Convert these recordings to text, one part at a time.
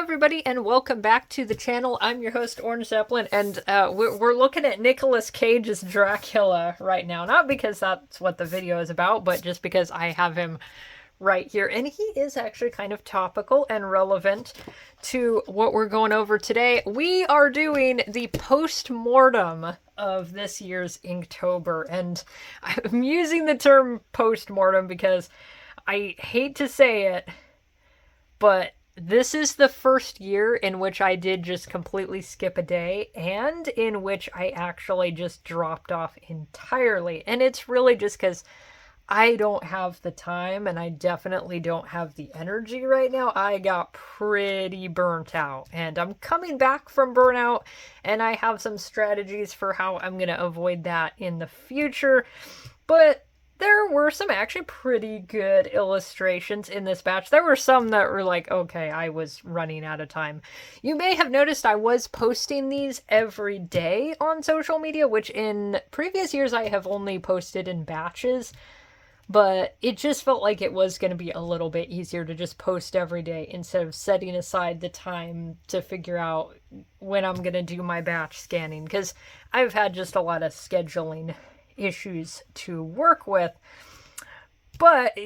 everybody, and welcome back to the channel. I'm your host, Orange Zeppelin, and we're looking at Nicolas Cage's Dracula right now. Not because that's what the video is about, but just because I have him right here. And he is actually kind of topical and relevant to what we're going over today. We are doing the post-mortem of this year's Inktober, and I'm using the term post-mortem because I hate to say it, but this is the first year in which I did just completely skip a day, and in which I actually just dropped off entirely. And it's really just because I don't have the time, and I definitely don't have the energy right now. I got pretty burnt out, and I'm coming back from burnout, and I have some strategies for how I'm going to avoid that in the future. But there were some actually pretty good illustrations in this batch. There were some that were like, okay, I was running out of time. You may have noticed I was posting these every day on social media, which in previous years I have only posted in batches. But it just felt like it was going to be a little bit easier to just post every day instead of setting aside the time to figure out when I'm going to do my batch scanning. Because I've had just a lot of scheduling issues to work with. But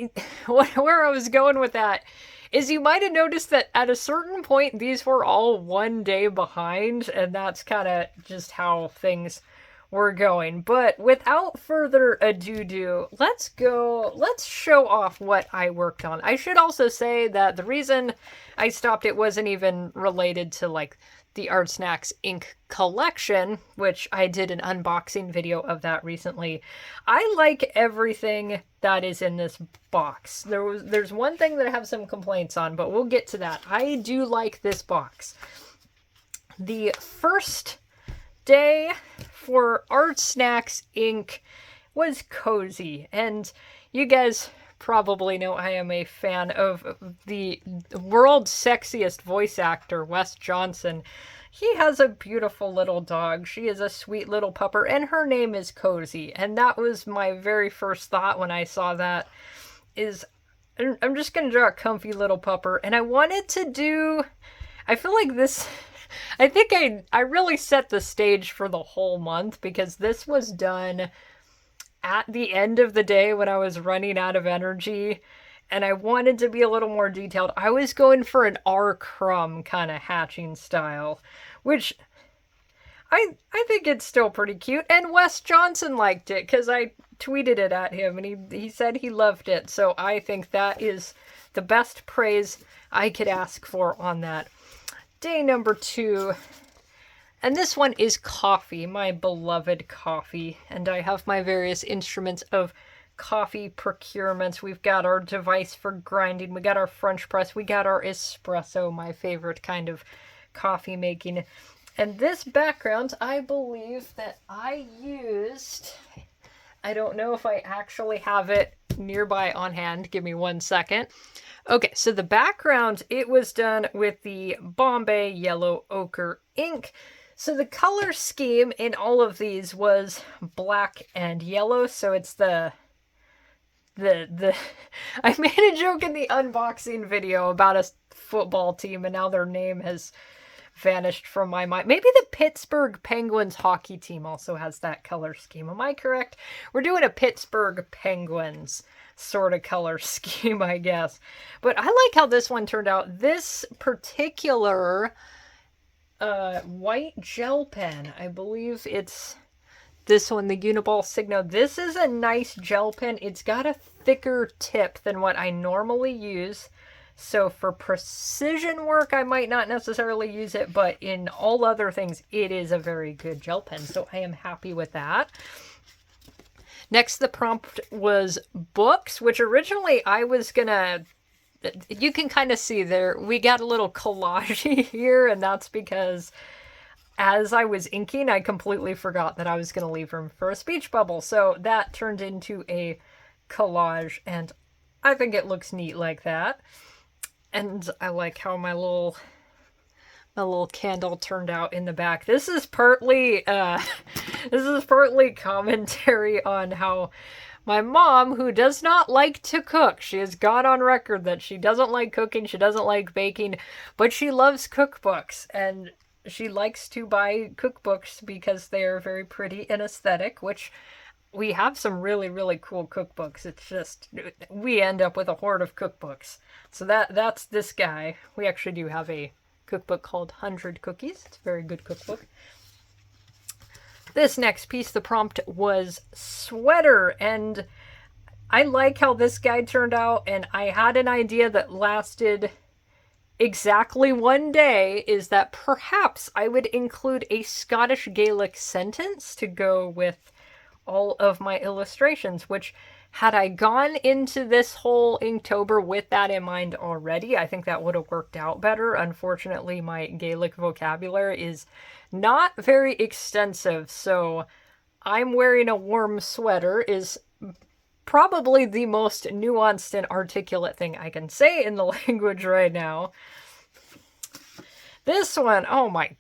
where I was going with that is you might have noticed that at a certain point these were all one day behind, and that's kind of just how things were going. But without further ado, let's show off what I worked on. I should also say that the reason I stopped it wasn't even related to like the Art Snacks ink collection, which I did an unboxing video of that recently. I like everything that is in this box. There's one thing that I have some complaints on, but we'll get to that. I do like this box. The first day for Art Snacks ink was cozy, and you guys probably know I am a fan of the world's sexiest voice actor, Wes Johnson. He has a beautiful little dog. She is a sweet little pupper, and her name is Cozy. And that was my very first thought when I saw that, is I'm just going to draw a comfy little pupper. And I wanted to do, I feel like this, I think I really set the stage for the whole month, because this was done at the end of the day when I was running out of energy, and I wanted to be a little more detailed. I was going for an R. Crumb kind of hatching style, which I think it's still pretty cute, and Wes Johnson liked it because I tweeted it at him, and he said he loved it, so I think that is the best praise I could ask for on that. Day number 2. And this one is coffee, my beloved coffee. And I have my various instruments of coffee procurements. We've got our device for grinding. We got our French press. We got our espresso, my favorite kind of coffee making. And this background, I believe that I used, I don't know if I actually have it nearby on hand. Give me 1 second. Okay, so the background, it was done with the Bombay Yellow Ochre ink. So the color scheme in all of these was black and yellow, so it's the I made a joke in the unboxing video about a football team, and now their name has vanished from my mind. Maybe the Pittsburgh Penguins hockey team also has that color scheme. Am I correct? We're doing a Pittsburgh Penguins sort of color scheme, I guess. But I like how this one turned out. This particular white gel pen, I believe it's this one, the Uniball Signo. This is a nice gel pen. It's got a thicker tip than what I normally use, so for precision work I might not necessarily use it, but in all other things it is a very good gel pen, so I am happy with that. Next, the prompt was books, which originally I was gonna, you can kind of see there, we got a little collage here, and that's because as I was inking, I completely forgot that I was going to leave room for a speech bubble. So that turned into a collage, and I think it looks neat like that. And I like how my little candle turned out in the back. This is partly commentary on how My mom, who does not like to cook, she has gone on record that she doesn't like cooking, she doesn't like baking, but she loves cookbooks, and she likes to buy cookbooks because they are very pretty and aesthetic, which we have some really, really cool cookbooks. It's just, we end up with a horde of cookbooks. So that's this guy. We actually do have a cookbook called 100 Cookies. It's a very good cookbook. This next piece, the prompt was sweater, and I like how this guy turned out, and I had an idea that lasted exactly one day, is that perhaps I would include a Scottish Gaelic sentence to go with all of my illustrations, which, had I gone into this whole Inktober with that in mind already, I think that would have worked out better. Unfortunately, my Gaelic vocabulary is not very extensive, so I'm wearing a warm sweater is probably the most nuanced and articulate thing I can say in the language right now. This one, oh my,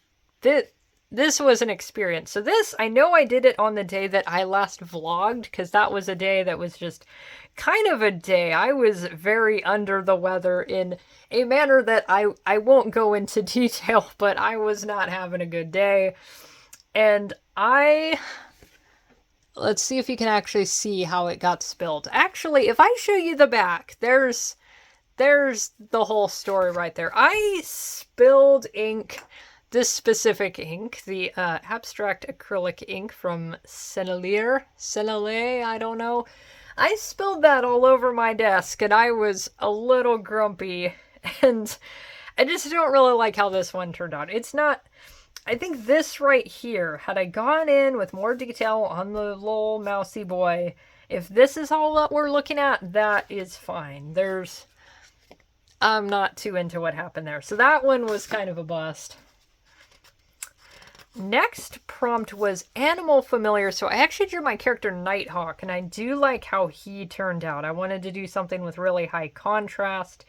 this was an experience. So this, I know I did it on the day that I last vlogged, because that was a day that was just kind of a day. I was very under the weather in a manner that I won't go into detail, but I was not having a good day. And let's see if you can actually see how it got spilled. Actually, if I show you the back, there's the whole story right there. I spilled ink. This specific ink, the abstract acrylic ink from Sennelier, I don't know. I spilled that all over my desk, and I was a little grumpy, and I just don't really like how this one turned out. It's not, I think this right here, had I gone in with more detail on the little mousy boy, if this is all that we're looking at, that is fine. I'm not too into what happened there. So that one was kind of a bust. Next prompt was animal familiar, so I actually drew my character Nighthawk, and I do like how he turned out. I wanted to do something with really high contrast,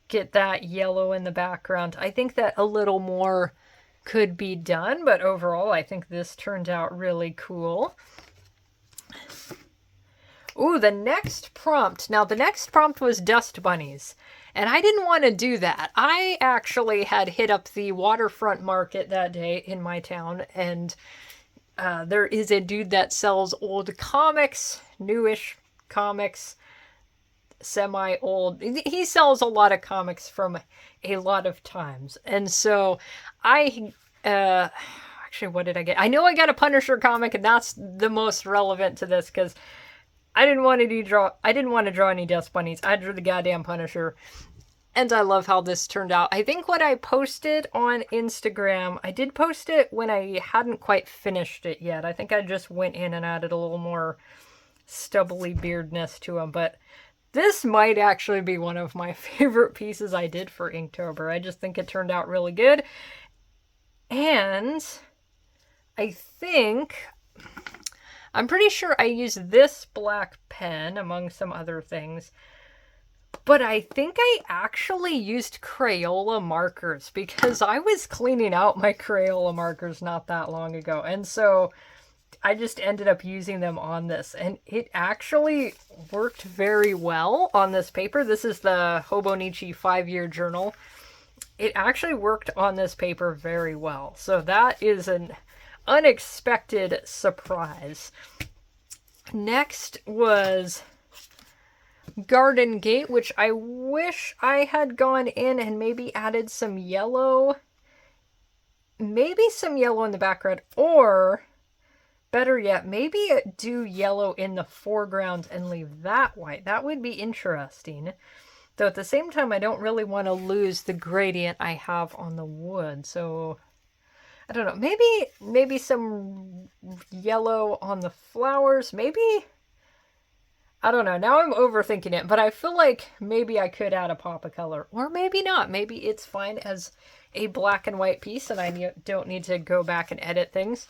get that yellow in the background. I think that a little more could be done, but overall I think this turned out really cool. Ooh, the next prompt. Now, the next prompt was dust bunnies. And I didn't want to do that. I actually had hit up the waterfront market that day in my town, and there is a dude that sells old comics, newish comics, semi-old. He sells a lot of comics from a lot of times. And so I, actually, what did I get? I know I got a Punisher comic, and that's the most relevant to this, because I didn't want to draw any dust bunnies. I drew the goddamn Punisher. And I love how this turned out. I think what I posted on Instagram, I did post it when I hadn't quite finished it yet. I think I just went in and added a little more stubbly beardness to him. But this might actually be one of my favorite pieces I did for Inktober. I just think it turned out really good. And I'm pretty sure I used this black pen among some other things, but I think I actually used Crayola markers because I was cleaning out my Crayola markers not that long ago, and so I just ended up using them on this, and it actually worked very well on this paper. This is the Hobonichi 5-year journal. It actually worked on this paper very well, so that is an unexpected surprise. Next was Garden Gate, which I wish I had gone in and maybe added some yellow. Maybe some yellow in the background, or better yet, maybe do yellow in the foreground and leave that white. That would be interesting. Though at the same time, I don't really want to lose the gradient I have on the wood, so I don't know, maybe some yellow on the flowers, maybe, I don't know, now I'm overthinking it, but I feel like maybe I could add a pop of color, or maybe not, maybe it's fine as a black and white piece and I don't need to go back and edit things.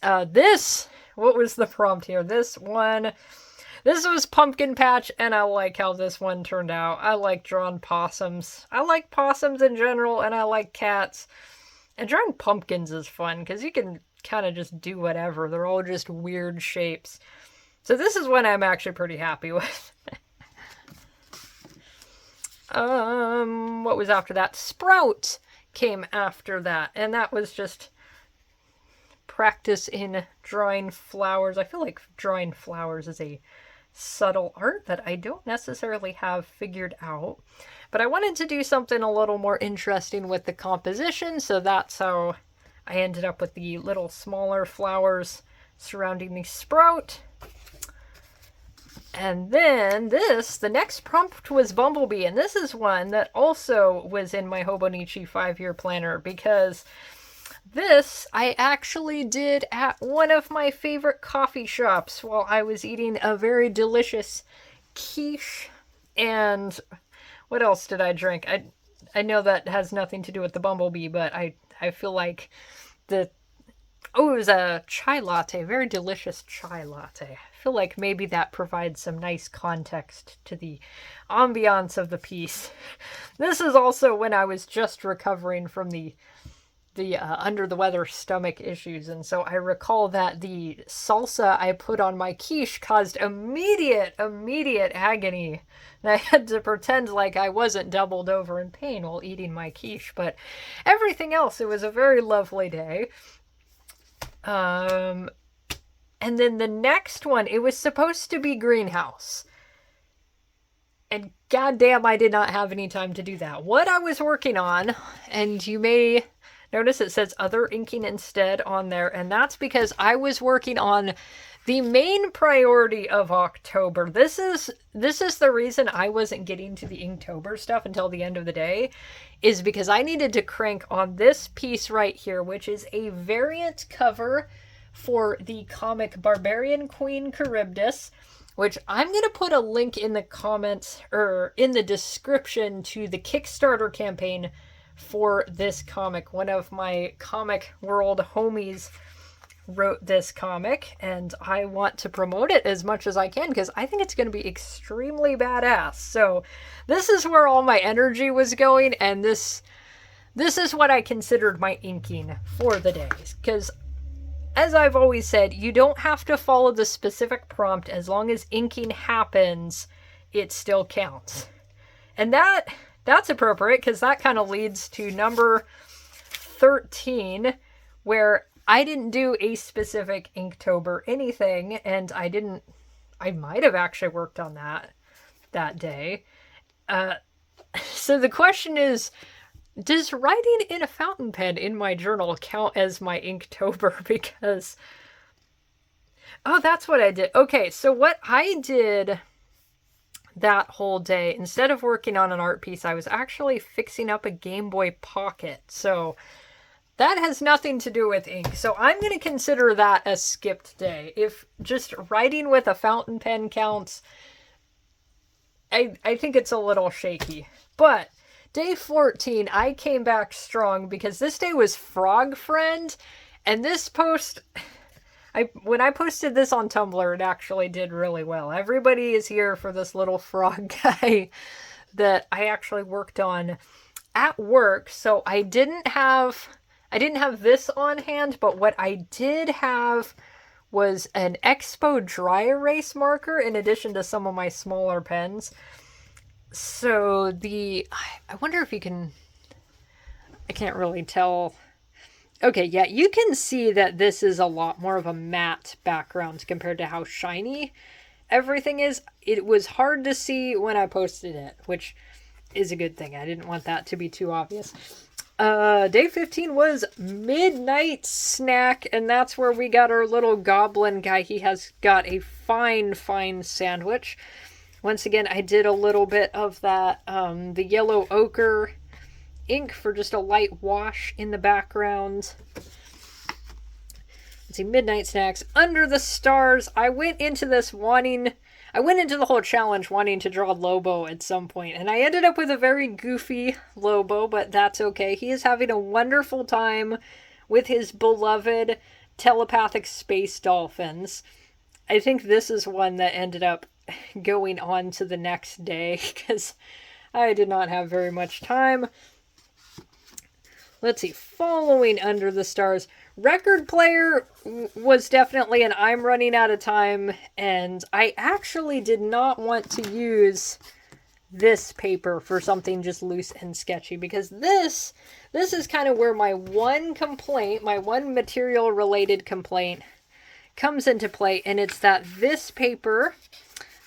What was the prompt here? This was Pumpkin Patch, and I like how this one turned out. I like drawing possums. I like possums in general, and I like cats. And drawing pumpkins is fun, because you can kind of just do whatever. They're all just weird shapes. So this is one I'm actually pretty happy with. What was after that? Sprout came after that, and that was just practice in drawing flowers. I feel like drawing flowers is a subtle art that I don't necessarily have figured out, but I wanted to do something a little more interesting with the composition, so that's how I ended up with the little smaller flowers surrounding the sprout. And then this, the next prompt was Bumblebee, and this is one that also was in my Hobonichi 5-year planner, because this I actually did at one of my favorite coffee shops while I was eating a very delicious quiche. And what else did I drink? I know that has nothing to do with the Bumblebee, but I feel like it was a chai latte, very delicious chai latte. I feel like maybe that provides some nice context to the ambiance of the piece. This is also when I was just recovering from the under the weather stomach issues, and so I recall that the salsa I put on my quiche caused immediate agony, and I had to pretend like I wasn't doubled over in pain while eating my quiche, but everything else, it was a very lovely day. And then the next one, it was supposed to be greenhouse, and goddamn, I did not have any time to do that. What I was working on, and you may notice it says other inking instead on there, and that's because I was working on the main priority of October. This is the reason I wasn't getting to the Inktober stuff until the end of the day, is because I needed to crank on this piece right here, which is a variant cover for the comic Barbarian Queen Karybdis, which I'm going to put a link in the comments, or in the description, to the Kickstarter campaign for this comic. One of my comic world homies wrote this comic, and I want to promote it as much as I can because I think it's going to be extremely badass. So this is where all my energy was going, and this is what I considered my inking for the day, because as I've always said, you don't have to follow the specific prompt. As long as inking happens, it still counts. And that's appropriate, because that kind of leads to number 13, where I didn't do a specific Inktober anything, and I might have actually worked on that day. So the question is, does writing in a fountain pen in my journal count as my Inktober? Because, oh, that's what I did. Okay, so what I did that whole day, instead of working on an art piece, I was actually fixing up a Game Boy Pocket. So that has nothing to do with ink. So I'm going to consider that a skipped day. If just writing with a fountain pen counts, I think it's a little shaky. But day 14, I came back strong, because this day was Frog Friend, and this post, when I posted this on Tumblr, it actually did really well. Everybody is here for this little frog guy that I actually worked on at work. So I didn't have this on hand, but what I did have was an Expo dry erase marker in addition to some of my smaller pens. So I wonder if you can, I can't really tell. Okay, yeah, you can see that this is a lot more of a matte background compared to how shiny everything is. It was hard to see when I posted it, which is a good thing. I didn't want that to be too obvious. Day 15 was Midnight Snack, and that's where we got our little goblin guy. He has got a fine sandwich. Once again, I did a little bit of that, the yellow ochre ink for just a light wash in the background. Let's see, Midnight Snacks. Under the Stars. I went into the whole challenge wanting to draw Lobo at some point, and I ended up with a very goofy Lobo, but that's okay. He is having a wonderful time with his beloved telepathic space dolphins. I think this is one that ended up going on to the next day, because I did not have very much time. let's see, Following Under the Stars. Record player was definitely an I'm running out of time, and I actually did not want to use this paper for something just loose and sketchy, because this is kind of where my one complaint, my one material related complaint comes into play, and it's that this paper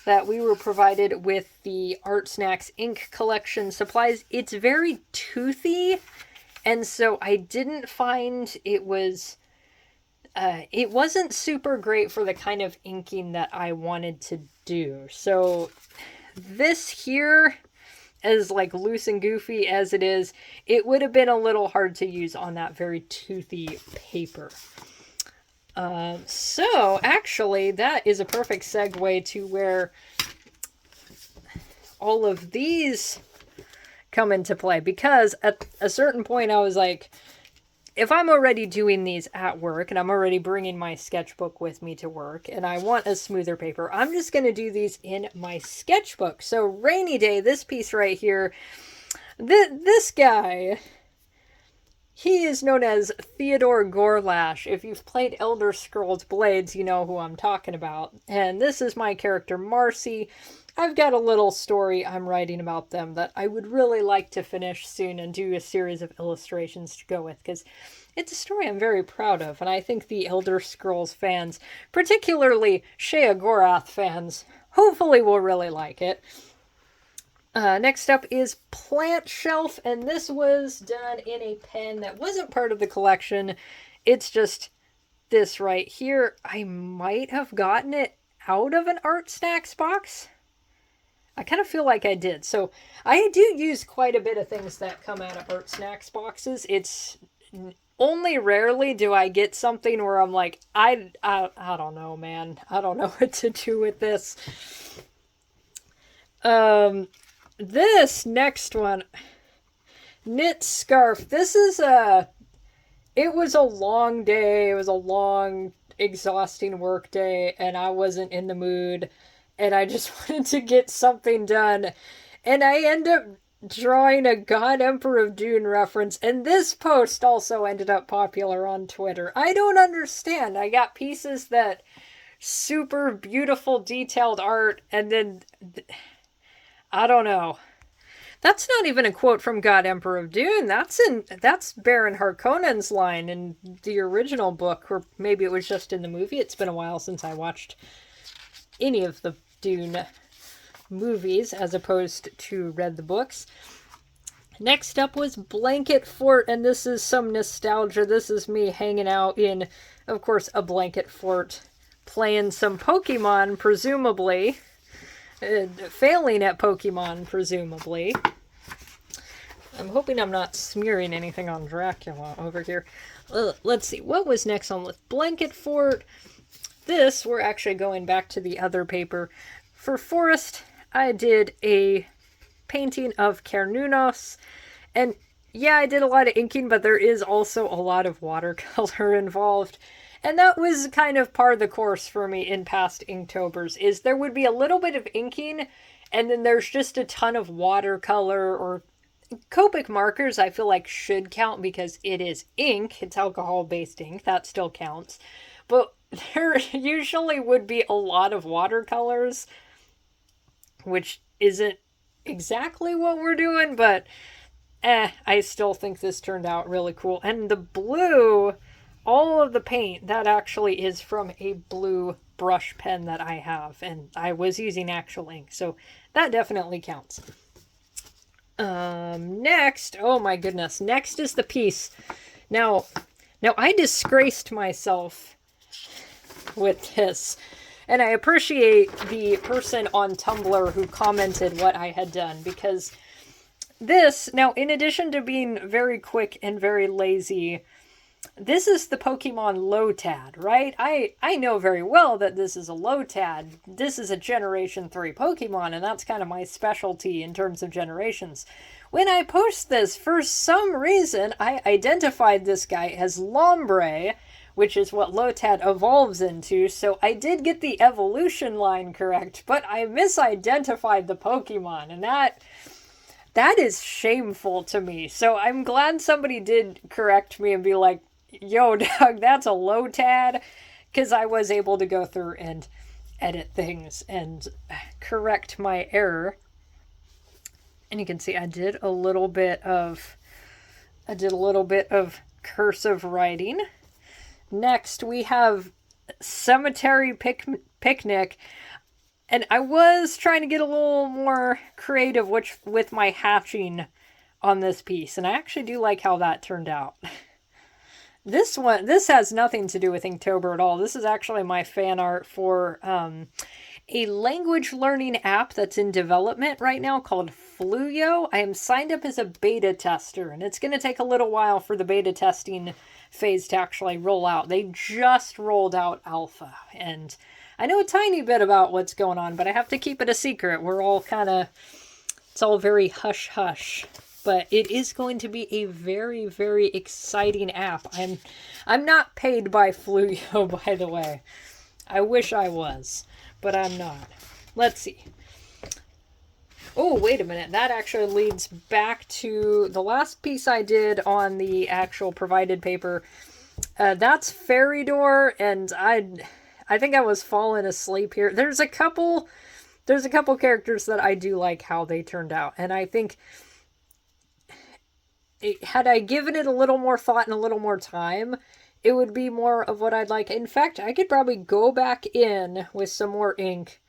that we were provided with the Art Snacks ink collection supplies, it's very toothy, and so I didn't find it wasn't super great for the kind of inking that I wanted to do. So this here, as like loose and goofy as it is, it would have been a little hard to use on that very toothy paper. So actually that is a perfect segue to where all of these come into play, because at a certain point I was like, if I'm already doing these at work and I'm already bringing my sketchbook with me to work and I want a smoother paper, I'm just going to do these in my sketchbook. So Rainy Day, this piece right here, this guy, he is known as Theodore Gorlash. If you've played Elder Scrolls Blades, you know who I'm talking about. And this is my character Marcy. I've got a little story I'm writing about them that I would really like to finish soon and do a series of illustrations to go with, because it's a story I'm very proud of, and I think the Elder Scrolls fans, particularly Sheogorath fans, hopefully will really like it. Next up is Plant Shelf, and this was done in a pen that wasn't part of the collection. It's just this right here. I might have gotten it out of an Art Snacks box. I kind of feel like I did. So I do use quite a bit of things that come out of Art Snacks boxes. It's only rarely do I get something where I'm like, I don't know, man. I don't know what to do with this. This next one, Knit Scarf. This is it was a long day. It was a long, exhausting work day, and I wasn't in the mood. And I just wanted to get something done. And I end up drawing a God Emperor of Dune reference. And this post also ended up popular on Twitter. I don't understand. I got pieces that super beautiful detailed art. And then, I don't know. That's not even a quote from God Emperor of Dune. That's Baron Harkonnen's line in the original book. Or maybe it was just in the movie. It's been a while since I watched any of the Dune movies as opposed to read the books. Next up was Blanket Fort, and this is some nostalgia. This is me hanging out in, of course, a blanket fort, playing some Pokemon, presumably. Failing at Pokemon, presumably. I'm hoping I'm not smearing anything on Dracula over here. Let's see, what was next on with Blanket Fort? This, we're actually going back to the other paper. For Forest, I did a painting of Cernunnos, and yeah, I did a lot of inking, but there is also a lot of watercolor involved. And that was kind of par the course for me in past Inktobers, is there would be a little bit of inking, and then there's just a ton of watercolor, or Copic markers I feel like should count because it is ink, it's alcohol-based ink, that still counts. But there usually would be a lot of watercolors, which isn't exactly what we're doing, but I still think this turned out really cool. And the blue, all of the paint, that actually is from a blue brush pen that I have, and I was using actual ink, so that definitely counts. Next, oh my goodness, next is the piece. Now I disgraced myself with this, and I appreciate the person on Tumblr who commented what I had done, because this, now in addition to being very quick and very lazy, this is the Pokemon Lotad, right? I know very well that this is a Lotad. This is a Generation 3 Pokemon, and that's kind of my specialty in terms of generations. When I post this, for some reason, I identified this guy as Lombre, which is what Lotad evolves into, so I did get the evolution line correct, but I misidentified the Pokemon, and That is shameful to me. So I'm glad somebody did correct me and be like, yo, Doug, that's a low tad. Because I was able to go through and edit things and correct my error. And you can see I did a little bit of cursive writing. Next, we have Cemetery Picnic. And I was trying to get a little more creative with my hatching on this piece. And I actually do like how that turned out. This has nothing to do with Inktober at all. This is actually my fan art for a language learning app that's in development right now called Fluyo. I am signed up as a beta tester, and it's going to take a little while for the beta testing phase to actually roll out. They just rolled out alpha, and I know a tiny bit about what's going on, but I have to keep it a secret. We're all it's all very hush-hush. But it is going to be a very, very exciting app. I'm not paid by Fluyo, by the way. I wish I was, but I'm not. Let's see. Oh, wait a minute. That actually leads back to the last piece I did on the actual provided paper. That's Fairy Door, and I think I was falling asleep here. There's a couple characters that I do like how they turned out, and I think had I given it a little more thought and a little more time, it would be more of what I'd like. In fact, I could probably go back in with some more ink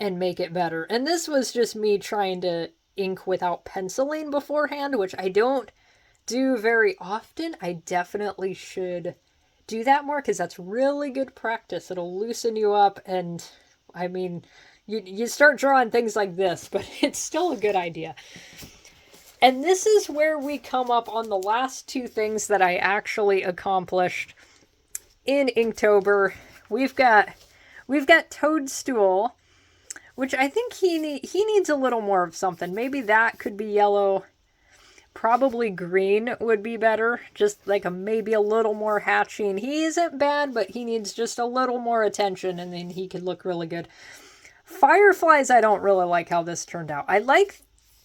and make it better. And this was just me trying to ink without penciling beforehand, which I don't do very often. I definitely should do that more because that's really good practice. It'll loosen you up, and I mean, you start drawing things like this, but it's still a good idea. And this is where we come up on the last two things that I actually accomplished in Inktober. We've got Toadstool, which I think he needs a little more of something. Maybe that could be yellow. Probably green would be better. Just like maybe a little more hatching. He isn't bad, but he needs just a little more attention, and then he could look really good. Fireflies, I don't really like how this turned out. I like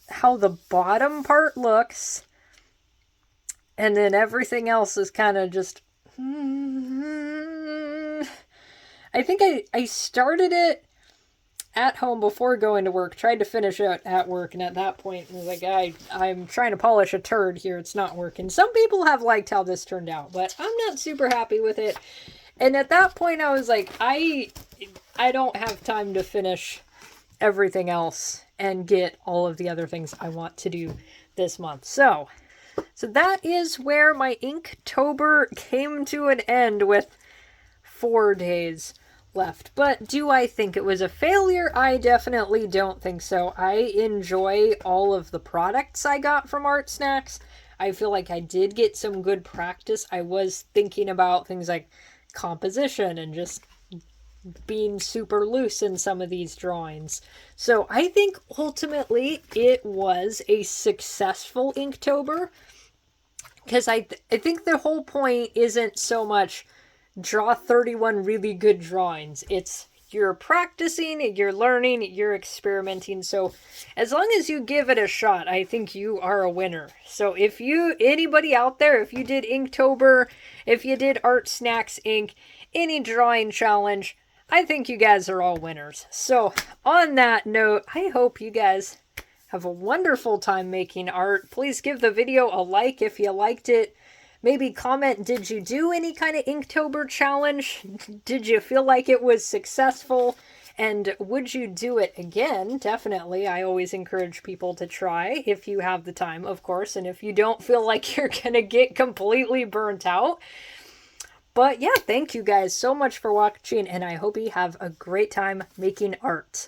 how the bottom part looks, and then everything else is kind of just... I think I started it at home before going to work, tried to finish it at work, and at that point, I was like, I'm trying to polish a turd here, it's not working. Some people have liked how this turned out, but I'm not super happy with it. And at that point, I was like, I don't have time to finish everything else and get all of the other things I want to do this month. So that is where my Inktober came to an end with 4 days left. But do I think it was a failure? I definitely don't think so. I enjoy all of the products I got from Art Snacks. I feel like I did get some good practice. I was thinking about things like composition and just being super loose in some of these drawings. So I think ultimately it was a successful Inktober, because I think the whole point isn't so much draw 31 really good drawings. It's you're practicing, you're learning, you're experimenting. So as long as you give it a shot, I think you are a winner. So if anybody out there, if you did Inktober, if you did Art Snacks Inc., any drawing challenge, I think you guys are all winners. So on that note, I hope you guys have a wonderful time making art. Please give the video a like if you liked it. Maybe comment, did you do any kind of Inktober challenge? Did you feel like it was successful? And would you do it again? Definitely. I always encourage people to try if you have the time, of course. And if you don't feel like you're going to get completely burnt out. But yeah, thank you guys so much for watching, and I hope you have a great time making art.